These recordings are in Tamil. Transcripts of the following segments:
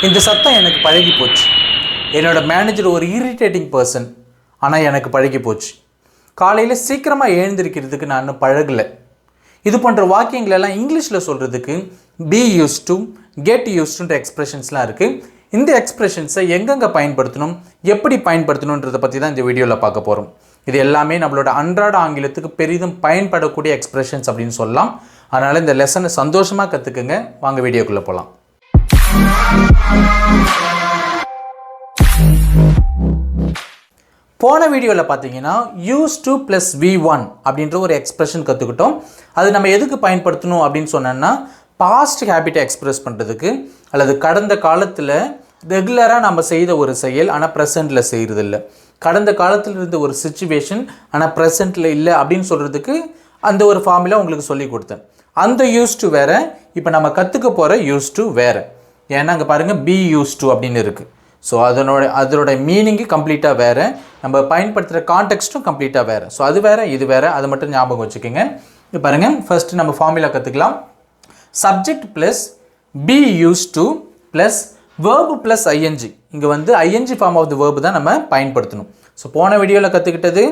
இந்த சத்தம் எனக்கு பழகி போச்சு. என்னோட மேனேஜர் ஒரு இரிட்டேட்டிங் பர்சன், ஆனால் எனக்கு பழகி போச்சு. காலையில் சீக்கிரமாக எழுந்திருக்கிறதுக்கு நான் இன்னும் பழகலை. இது போன்ற வாக்கியங்களெல்லாம் இங்கிலீஷில் சொல்கிறதுக்கு be used to, get used டுன்ற எக்ஸ்ப்ரெஷன்ஸ்லாம் இருக்குது. இந்த எக்ஸ்ப்ரெஷன்ஸை எங்கெங்கே பயன்படுத்தணும், எப்படி பயன்படுத்தணுன்றதை பற்றி தான் இந்த வீடியோவில் பார்க்க போகிறோம். இது எல்லாமே நம்மளோட அன்றாட ஆங்கிலத்துக்கு பெரிதும் பயன்படக்கூடிய எக்ஸ்ப்ரெஷன்ஸ் அப்படின்னு சொல்லலாம். அதனால் இந்த லெசனை சந்தோஷமாக கற்றுக்குங்க. வாங்க வீடியோக்குள்ளே போகலாம். போன வீடியோவில் பார்த்தீங்கன்னா யூஸ் டு ப்ளஸ் V1 அப்படின்ற ஒரு எக்ஸ்ப்ரெஷன் கற்றுக்கிட்டோம். அது நம்ம எதுக்கு பயன்படுத்தணும் அப்படின்னு சொன்னோன்னா, பாஸ்ட் ஹேபிட்டை எக்ஸ்ப்ரெஸ் பண்ணுறதுக்கு, அல்லது கடந்த காலத்தில் ரெகுலராக நம்ம செய்த ஒரு செயல் ஆனால் ப்ரெசண்ட்டில் செய்கிறதில்ல, கடந்த காலத்தில் இருந்த ஒரு சிச்சுவேஷன் ஆனால் ப்ரெசண்ட்டில் இல்லை அப்படின்னு சொல்கிறதுக்கு அந்த ஒரு ஃபார்முலா உங்களுக்கு சொல்லி கொடுத்தேன். அந்த யூஸ் டு வேறு, இப்போ நம்ம கற்றுக்க போகிற யூஸ் டு வேறு. ஏன்னா அங்கே பாருங்கள் பி யூஸ் டு அப்படின்னு இருக்குது. ஸோ அதனோட மீனிங்கு கம்ப்ளீட்டாக வேறு, நம்ம பயன்படுத்துகிற கான்டெக்ஸ்ட்டும் கம்ப்ளீட்டாக வேறு. ஸோ அது வேறு, இது வேறு, அதை மட்டும் ஞாபகம் வச்சுக்கோங்க. இப்போ பாருங்கள், ஃபஸ்ட்டு நம்ம ஃபார்முலா கற்றுக்கலாம். Subject plus be used to plus verb plus ING. இங்கே வந்து ING form of the verb தான் நம்ம பயன்படுத்தணும். ஸோ போன வீடியோவில் கற்றுக்கிட்டது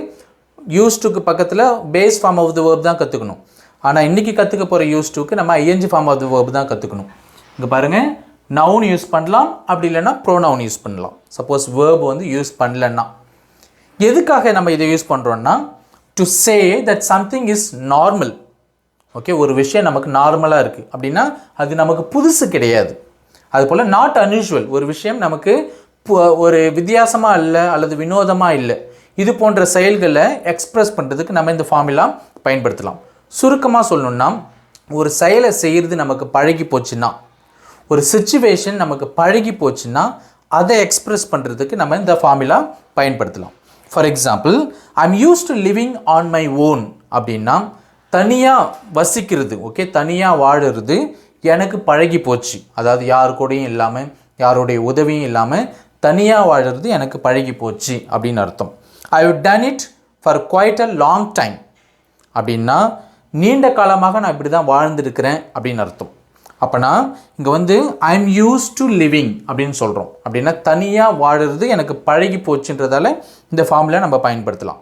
யூஸ் டுக்கு பக்கத்தில் base form of the verb தான் கற்றுக்கணும். ஆனால் இன்றைக்கி கற்றுக்க போகிற யூஸ் டுக்கு நம்ம ING form of the verb தான் கற்றுக்கணும். இங்கே பாருங்கள், நவுன் யூஸ் பண்ணலாம், அப்படி இல்லைன்னா ப்ரோனவுன் யூஸ் பண்ணலாம். சப்போஸ் வேர்பு வந்து யூஸ் பண்ணலன்னா எதுக்காக நம்ம இதை யூஸ் பண்ணுறோன்னா, to say that something is normal. Okay, ஒரு விஷயம் நமக்கு நார்மலாக இருக்குது அப்படின்னா அது நமக்கு புதுசு கிடையாது. அதுபோல் நாட் அன்யூஷுவல், ஒரு விஷயம் நமக்கு ஒரு வித்தியாசமாக இல்லை அல்லது வினோதமாக இல்லை, இது போன்ற செயல்களை எக்ஸ்ப்ரெஸ் பண்ணுறதுக்கு நம்ம இந்த ஃபார்முலா பயன்படுத்தலாம். சுருக்கமாக சொல்லணுன்னா, ஒரு செயலை செய்கிறது நமக்கு பழகி போச்சுன்னா, ஒரு சிச்சுவேஷன் நமக்கு பழகி போச்சுன்னா அதை எக்ஸ்ப்ரெஸ் பண்ணுறதுக்கு நம்ம இந்த ஃபார்முலா பயன்படுத்தலாம். For example, I'm use to living on my own அப்படின்னா தனியாக வசிக்கிறது, ஓகே, தனியாக வாழுறது எனக்கு பழகி போச்சு. அதாவது யார் கூடயும் இல்லாமல், யாருடைய உதவியும் இல்லாமல் தனியாக வாழுறது எனக்கு பழகி போச்சு அப்படின்னு அர்த்தம். I have done it for quite a long time அப்படின்னா நீண்ட காலமாக நான் இப்படி தான் வாழ்ந்துருக்கிறேன் அப்படின்னு அர்த்தம். அப்போனா இங்கே வந்து I am use to living அப்படின்னு சொல்கிறோம். அப்படின்னா தனியாக வாழுறது எனக்கு பழகி போச்சுன்றதால இந்த ஃபார்முலா நம்ம பயன்படுத்தலாம்.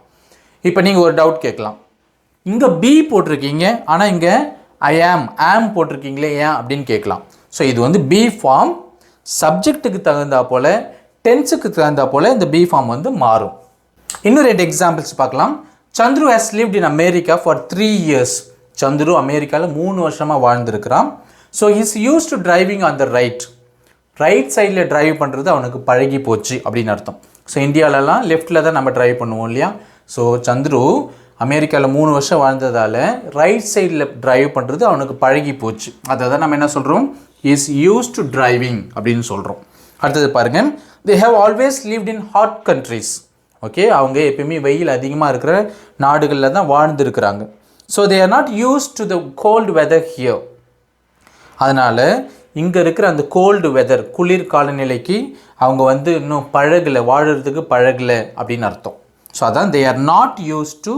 இப்போ நீங்கள் ஒரு டவுட் கேட்கலாம், இங்கே பி போட்டிருக்கீங்க ஆனால் இங்கே ஐ ஆம் போட்டிருக்கீங்களே ஏன் அப்படின்னு கேட்கலாம். ஸோ இது வந்து பி ஃபார்ம் சப்ஜெக்ட்டுக்கு தகுந்தா போல், டென்ஸுக்கு தகுந்தா போல் இந்த பி ஃபார்ம் வந்து மாறும். இன்னும் 2 எக்ஸாம்பிள்ஸ் பார்க்கலாம். Chandru has lived in America for 3 years. Chandru அமெரிக்காவில் 3 வருஷமாக வாழ்ந்துருக்கிறான். So his used to driving on the right சைடில் டிரைவ் பண்ணுறது அவனுக்கு பழகி போச்சு அப்படின்னு அர்த்தம். ஸோ இந்தியாவிலலாம் லெஃப்டில் தான் நம்ம டிரைவ் பண்ணுவோம் இல்லையா. ஸோ சந்துரு அமெரிக்காவில் 3 வருஷம் வாழ்ந்ததால் ரைட் சைடில் டிரைவ் பண்ணுறது அவனுக்கு பழகி போச்சு. அதை தான் நம்ம என்ன சொல்கிறோம், இஸ் யூஸ் டு டிரைவிங் அப்படின்னு சொல்கிறோம். அடுத்தது பாருங்கள், they have always lived in hot countries. Okay, அவங்க எப்பயுமே வெயில் அதிகமாக இருக்கிற நாடுகளில் தான் வாழ்ந்துருக்கிறாங்க. So they are not used to the cold weather here. அதனால் இங்கே இருக்கிற அந்த கோல்டு வெதர், குளிர் காலநிலைக்கு அவங்க வந்து இன்னும் பழகலை, வாழறதுக்கு பழகலை அப்படின்னு அர்த்தம். ஸோ அதான் they are not used to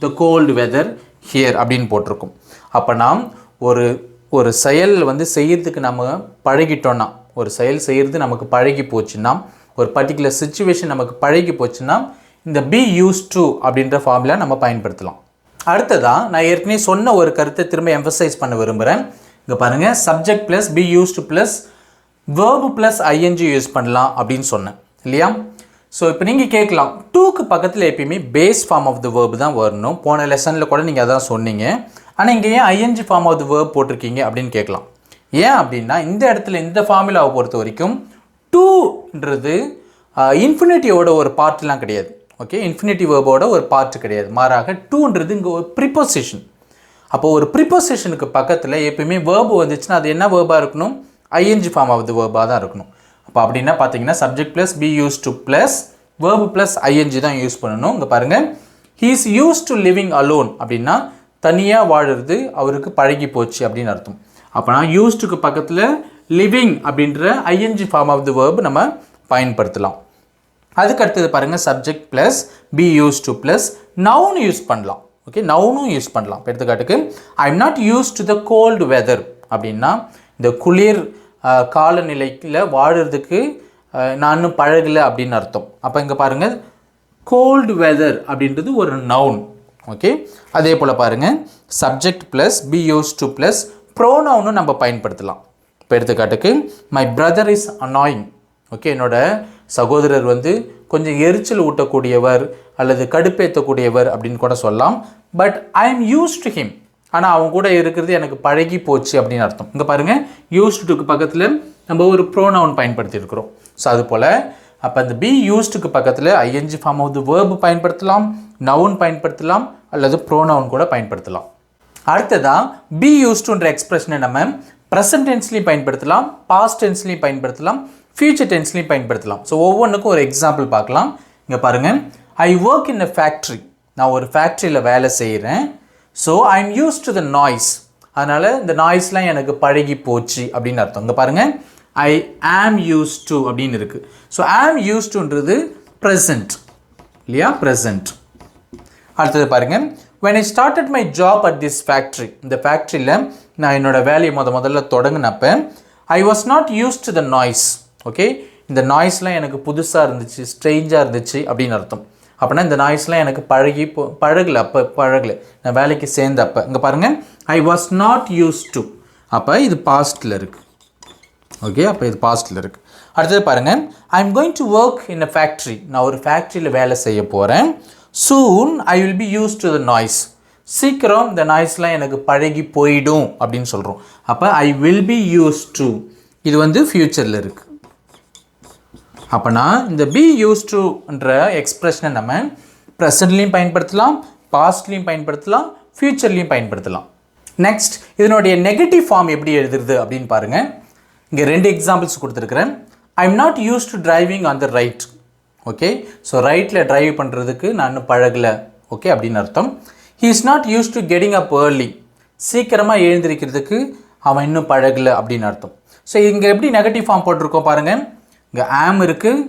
the cold weather here அப்படின்னு போட்டிருக்கும். அப்போ நாம் ஒரு செயல் வந்து செய்கிறதுக்கு நம்ம பழகிட்டோன்னா, ஒரு செயல் செய்கிறது நமக்கு பழகி போச்சுன்னா, ஒரு பர்டிகுலர் சிச்சுவேஷன் நமக்கு பழகி போச்சுன்னா இந்த பி யூஸ் டு அப்படின்ற ஃபார்முலா நம்ம பயன்படுத்தலாம். அடுத்ததான் நான் ஏற்கனவே சொன்ன ஒரு கருத்தை திரும்ப எம்பசைஸ் பண்ண விரும்புகிறேன். இங்கே பாருங்கள், subject plus be used to plus verb plus ING use பண்ணலாம் அப்படின்னு சொன்னேன் இல்லையா. ஸோ இப்போ நீங்கள் கேட்கலாம், டூக்கு பக்கத்தில் எப்பயுமே base form of the verb தான் வரணும். போன லெசனில் கூட நீங்கள் அதான் சொன்னீங்க. ஆனால் இங்கே ஏன் ING form of the verb போட்டிருக்கீங்க அப்படின்னு கேட்கலாம். ஏன் அப்படின்னா இந்த இடத்துல இந்த ஃபார்முலாவை பொறுத்த வரைக்கும் டூன்றது இன்ஃபினிட்டியோட ஒரு பார்ட்லாம் கிடையாது. ஓகே, இன்ஃபினிட்டிவ் வேர்போட ஒரு பார்ட் கிடையாது. மாறாக டூன்றது இங்கே ஒரு ப்ரிப்போசிஷன். அப்போது ஒரு ப்ரிப்போசிஷனுக்கு பக்கத்தில் எப்பயுமே வேர்பு வந்துச்சுன்னா அது என்ன வேர்பாக இருக்கணும், ஐஎன்ஜி ஃபார்ம் ஆஃப் த வேர்பாக தான் இருக்கணும். அப்போ அப்படின்னா பார்த்தீங்கன்னா subject plus be used to plus verb plus ING தான் யூஸ் பண்ணணும். இங்கே பாருங்கள், he is used to living alone அப்படின்னா தனியாக வாழுறது அவருக்கு பழகி போச்சு அப்படின்னு அர்த்தம். அப்போனா யூஸ்டுக்கு பக்கத்தில் லிவிங் அப்படின்ற ING form of the verb நம்ம பயன்படுத்தலாம். அதுக்கு அடுத்தது பாருங்கள், subject plus be used to plus noun use பண்ணலாம். ஓகே, நவுனும் யூஸ் பண்ணலாம். எடுத்துக்காட்டுக்கு I am not used to the cold weather அப்படின்னா இந்த குளிர் காலநிலையில் வாழுறதுக்கு நான் இன்னும் பழகலை அப்படின்னு அர்த்தம். அப்போ இங்கே பாருங்கள், கோல்டு வெதர் அப்படின்றது ஒரு நவுன். ஓகே, அதே போல் பாருங்கள், subject plus be used to plus ப்ரோனவுன்னு நம்ம பயன்படுத்தலாம். இப்போ எடுத்துக்காட்டுக்கு my brother is annoying. Okay, என்னோட சகோதரர் வந்து கொஞ்சம் எரிச்சல் ஊட்டக்கூடியவர் அல்லது கடுப்பேற்றக்கூடியவர் அப்படின்னு கூட சொல்லலாம். But I am use to him, ஆனால் அவங்க கூட இருக்கிறது எனக்கு பழகி போச்சு அப்படின்னு அர்த்தம். இங்கே பாருங்கள், யூஸ்டு டுக்கு பக்கத்தில் நம்ம ஒரு ப்ரோனவுன் பயன்படுத்தியிருக்கிறோம். ஸோ அது போல் அப்போ அந்த பி யூஸ்டுக்கு பக்கத்தில் ING form of the verb பயன்படுத்தலாம், நவுன் பயன்படுத்தலாம், அல்லது ப்ரோனவுன் கூட பயன்படுத்தலாம். அடுத்ததான் பி யூஸ்டுன்ற எக்ஸ்பிரஷனை நம்ம ப்ரெசன்ட் டென்ஸ்லையும் பயன்படுத்தலாம், பாஸ்ட் டென்ஸ்லையும் பயன்படுத்தலாம், ஃபியூச்சர் டென்ஸ்லையும் பயன்படுத்தலாம். ஸோ ஒவ்வொன்றுக்கும் ஒரு எக்ஸாம்பிள் பார்க்கலாம். இங்கே பாருங்கள், I work in a factory. நான் ஒரு ஃபேக்ட்ரியில் வேலை செய்கிறேன். So I am use to the noise. அதனால் இந்த நாய்ஸ்லாம் எனக்கு பழகி போச்சு அப்படின்னு அர்த்தம். இங்கே பாருங்கள், ஐ ஆம் யூஸ் டு அப்படின்னு இருக்குது. ஸோ ஆம் யூஸ் டுன்றது ப்ரெசன்ட் இல்லையா, ப்ரெசன்ட். அடுத்தது பாருங்கள், when I started my job at this factory, இந்த ஃபேக்ட்ரியில் நான் என்னோடய வேலையை முதல்ல தொடங்கினப்ப I was not used to the noise. Okay, இந்த நாய்ஸ்லாம் எனக்கு புதுசாக இருந்துச்சு, ஸ்ட்ரேஞ்சாக இருந்துச்சு அப்படின்னு அர்த்தம். அப்படின்னா இந்த நாய்ஸ்லாம் எனக்கு பழகலை, பழகலை நான் வேலைக்கு சேர்ந்தப்போ. இங்கே பாருங்கள், I was not used to, அப்போ இது பாஸ்ட்டில் இருக்குது. ஓகே, அப்போ இது பாஸ்ட்டில் இருக்குது. அடுத்தது பாருங்கள், I am going to work in a factory. நான் ஒரு ஃபேக்ட்ரியில் வேலை செய்ய போகிறேன். Soon I will be used to the noise. சீக்கிரம் இந்த நாய்ஸ்லாம் எனக்கு பழகி போயிடும் அப்படின்னு சொல்கிறோம். அப்போ I will be used to, இது வந்து ஃப்யூச்சரில் இருக்குது. அப்போனா இந்த பி யூஸ் டுன்ற எக்ஸ்பிரஷனை நம்ம ப்ரெசன்ட்லேயும் பயன்படுத்தலாம், பாஸ்ட்லேயும் பயன்படுத்தலாம், ஃப்யூச்சர்லேயும் பயன்படுத்தலாம். நெக்ஸ்ட், இதனுடைய நெகட்டிவ் ஃபார்ம் எப்படி எழுதுறது அப்படின்னு பாருங்கள். இங்கே 2 எக்ஸாம்பிள்ஸ் கொடுத்துருக்குறேன். ஐ am not used to driving on the right. Okay, so ரைட்டில் ட்ரைவ் பண்ணுறதுக்கு நான் இன்னும் பழகலை. ஓகே அப்படின்னு அர்த்தம். He is not used to getting up early. சீக்கிரமாக எழுந்திருக்கிறதுக்கு அவன் இன்னும் பழகலை அப்படின்னு அர்த்தம். ஸோ இங்கே எப்படி நெகட்டிவ் ஃபார்ம் போட்டிருக்கோம் பாருங்கள். இங்கே ஆம் இருக்குது,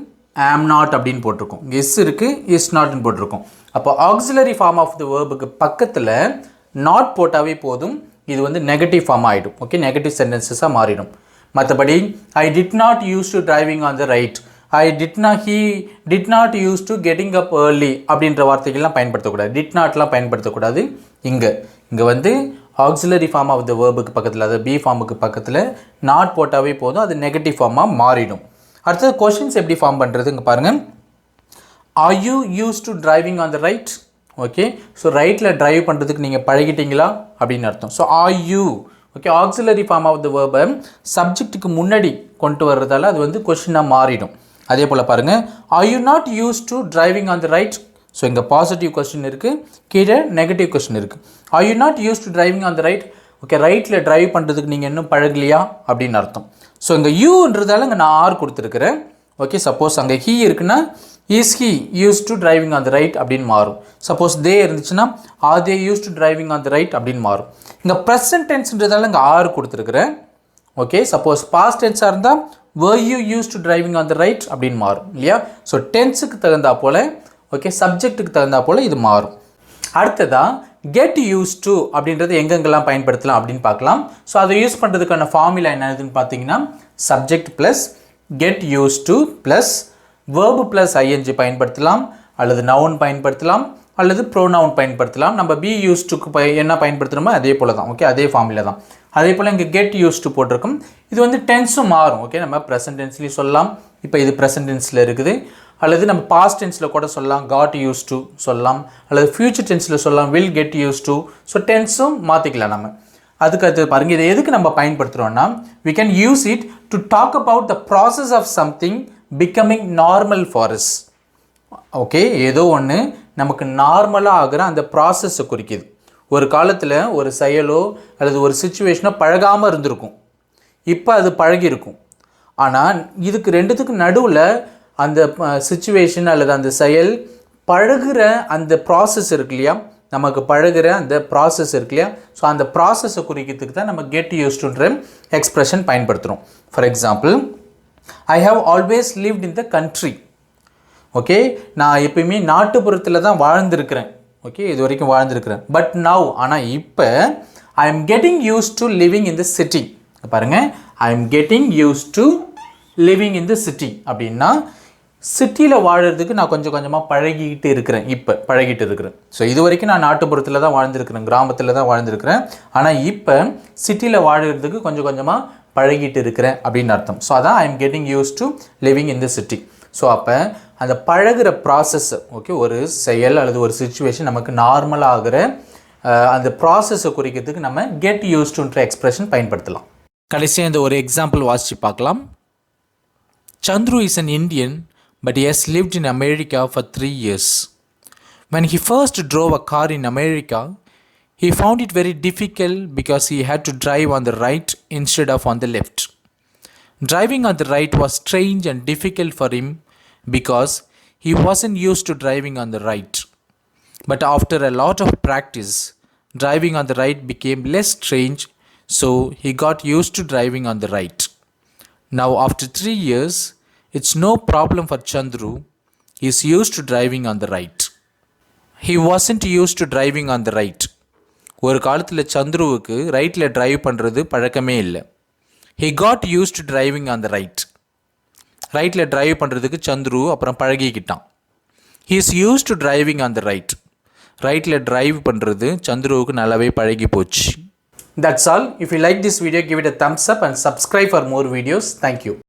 ஆம் நாட் அப்படின்னு போட்டிருக்கோம். இங்கே இஸ் இருக்குது, இஸ் நாட்னு போட்டிருக்கோம். அப்போ ஆக்சிலரி ஃபார்ம் ஆஃப் த வேர்புக்கு பக்கத்தில் நாட் போட்டாவே போதும், இது வந்து நெகட்டிவ் ஃபார்ம் ஆகிடும். ஓகே, நெகட்டிவ் சென்டென்சஸாக மாறிடும். மற்றபடி I did not used to driving on the right, he did not used to getting up early அப்படின்ற வார்த்தைகள்லாம் பயன்படுத்தக்கூடாது, டிட் நாட்லாம் பயன்படுத்தக்கூடாது. இங்கே வந்து ஆக்சிலரி ஃபார்ம் ஆஃப் த வேர்புக்கு பக்கத்தில், அதாவது பி ஃபார்முக்கு பக்கத்தில் நாட் போட்டாவே போதும், அது நெகட்டிவ் ஃபார்மாக மாறிடும். அடுத்தது கொஷின்ஸ் எப்படி ஃபார்ம் பண்ணுறது, இங்கே பாருங்கள். Are you used to driving on the right? Okay, so ரைட்டில் ட்ரைவ் பண்ணுறதுக்கு நீங்கள் பழகிட்டீங்களா அப்படின்னு அர்த்தம். So are you, okay, auxiliary form of the verb சப்ஜெக்ட்டுக்கு முன்னாடி கொண்டு வர்றதால அது வந்து கொஷினாக மாறிடும். அதே போல் பாருங்கள், are you not used to driving on the right? So இங்கே பாசிட்டிவ் கொஸ்டின் இருக்குது, கீழே நெகட்டிவ் கொஸ்டின் இருக்குது. Are you not used to driving on the right? Okay, ரைட்டில் ட்ரைவ் பண்ணுறதுக்கு நீங்கள் இன்னும் பழகலையா அப்படின்னு அர்த்தம். ஸோ இங்கே யூன்றதால இங்கே நான் ஆர் கொடுத்துருக்குறேன். ஓகே, சப்போஸ் அங்கே ஹீ இருக்குன்னா is he use to driving on the right அப்படின்னு மாறும். சப்போஸ் தே இருந்துச்சுன்னா are they use to driving on the right அப்படின்னு மாறும். இங்கே ப்ரெசன்ட் டென்ஸ்ன்றதால இங்கே ஆர் கொடுத்துருக்குறேன். ஓகே, சப்போஸ் பாஸ்ட் டென்ஸாக இருந்தால் were you used to driving on the right அப்படின்னு மாறும் இல்லையா. ஸோ டென்ஸுக்கு தகுந்தா போல், ஓகே, சப்ஜெக்ட்டுக்கு தகுந்தா போல் இது மாறும். அடுத்ததாக கெட் யூஸ் டு அப்படின்றது எங்கெங்கெல்லாம் பயன்படுத்தலாம் அப்படின்னு பார்க்கலாம். ஸோ அதை யூஸ் பண்ணுறதுக்கான ஃபார்முலா என்னதுன்னு பார்த்தீங்கன்னா, subject plus get use to plus verb plus ING பயன்படுத்தலாம், அல்லது நவுன் பயன்படுத்தலாம், அல்லது ப்ரோனவுன் பயன்படுத்தலாம். நம்ம பி யூஸ் டுக்கு என்ன பயன்படுத்தணுமோ அதே போல் தான். ஓகே, அதே ஃபார்முலா தான். அதே போல் இங்கே கெட் யூஸ் டு போட்டிருக்கும். இது வந்து டென்ஸும் மாறும். ஓகே, நம்ம ப்ரெசன்ட் டென்ஸ்லேயும் சொல்லலாம், இப்போ இது ப்ரெசன்ட் டென்ஸில் இருக்குது, அல்லது நம்ம பாஸ்ட் டென்ஸில் கூட சொல்லலாம், காட் யூஸ் டு சொல்லலாம், அல்லது ஃபியூச்சர் டென்ஸில் சொல்லலாம், will get use to. So டென்ஸும் மாற்றிக்கலாம் நம்ம. அதுக்கு அடுத்து பாருங்கள், இதை எதுக்கு நம்ம பயன்படுத்துகிறோன்னா, we can use it to talk about the process of something becoming normal for us. Okay, ஏதோ ஒன்று நமக்கு நார்மலாக ஆகிற அந்த ப்ராசஸை குறிக்குது. ஒரு காலத்தில் ஒரு செயலோ அல்லது ஒரு சுச்சுவேஷனோ பழகாமல் இருந்திருக்கும், இப்போ அது பழகிருக்கும். ஆனால் இதுக்கு ரெண்டுத்துக்கு நடுவில் அந்த சுச்சுவேஷன் அல்லது அந்த செயல் பழகுற அந்த ப்ராசஸ் இருக்கு இல்லையா, நமக்கு பழகுற அந்த ப்ராசஸ் இருக்கு இல்லையா. ஸோ அந்த ப்ராசஸை குறிக்கிறதுக்கு தான் நம்ம கெட் யூஸ்டுன்ற எக்ஸ்ப்ரெஷன் பயன்படுத்துகிறோம். For example, I have always lived in the country. Okay, நான் எப்பயுமே நாட்டுப்புறத்தில் தான் வாழ்ந்துருக்கிறேன். ஓகே, இது வரைக்கும் வாழ்ந்துருக்கிறேன். பட் நவ், ஆனால் இப்போ I am getting use to living in the city. பாருங்கள், I am getting used to living in the city அப்படின்னா சிட்டியில் வாழறதுக்கு நான் கொஞ்சம் கொஞ்சமாக பழகிக்கிட்டு இருக்கிறேன். இப்போ பழகிட்டு இருக்கிறேன். ஸோ இது வரைக்கும் நான் நாட்டுப்புறத்தில் தான் வாழ்ந்துருக்கிறேன், கிராமத்தில் தான் வாழ்ந்துருக்கிறேன். ஆனால் இப்போ சிட்டியில் வாழறதுக்கு கொஞ்சம் கொஞ்சமாக பழகிட்டு இருக்கிறேன் அப்படின்னு அர்த்தம். ஸோ அதான் I am getting use to living in the city. So அப்போ அந்த பழகிற ப்ராசஸ், ஓகே, ஒரு செயல் அல்லது ஒரு சுச்சுவேஷன் நமக்கு நார்மலாக ஆகிற அந்த ப்ராசஸை குறிக்கிறதுக்கு நம்ம கெட் யூஸ் டுன்ற எக்ஸ்பிரஷன் பயன்படுத்தலாம். கடைசியாக இந்த ஒரு எக்ஸாம்பிள் வாசித்து பார்க்கலாம். Chandru is an Indian, but he has lived in America for 3 years. When he first drove a car in America, he found it very difficult because he had to drive on the right instead of on the left. Driving on the right was strange and difficult for him because he wasn't used to driving on the right. But after a lot of practice, driving on the right became less strange, so he got used to driving on the right. Now after 3 years, it's no problem for Chandru. He is used to driving on the right. He wasn't used to driving on the right. ஒரு காலத்தில் சந்துருவுக்கு ரைட்டில் டிரைவ் பண்ணுறது பழக்கமே இல்லை. He got used to driving on the right. ரைட்டில் டிரைவ் பண்ணுறதுக்கு சந்துரு அப்புறம் பழகிக்கிட்டான். He is used to driving on the right. ரைட்டில் டிரைவ் பண்ணுறது சந்துருவுக்கு நல்லாவே பழகி போச்சு. That's all. If you like this video, give it a thumbs up and subscribe for more videos. Thank you.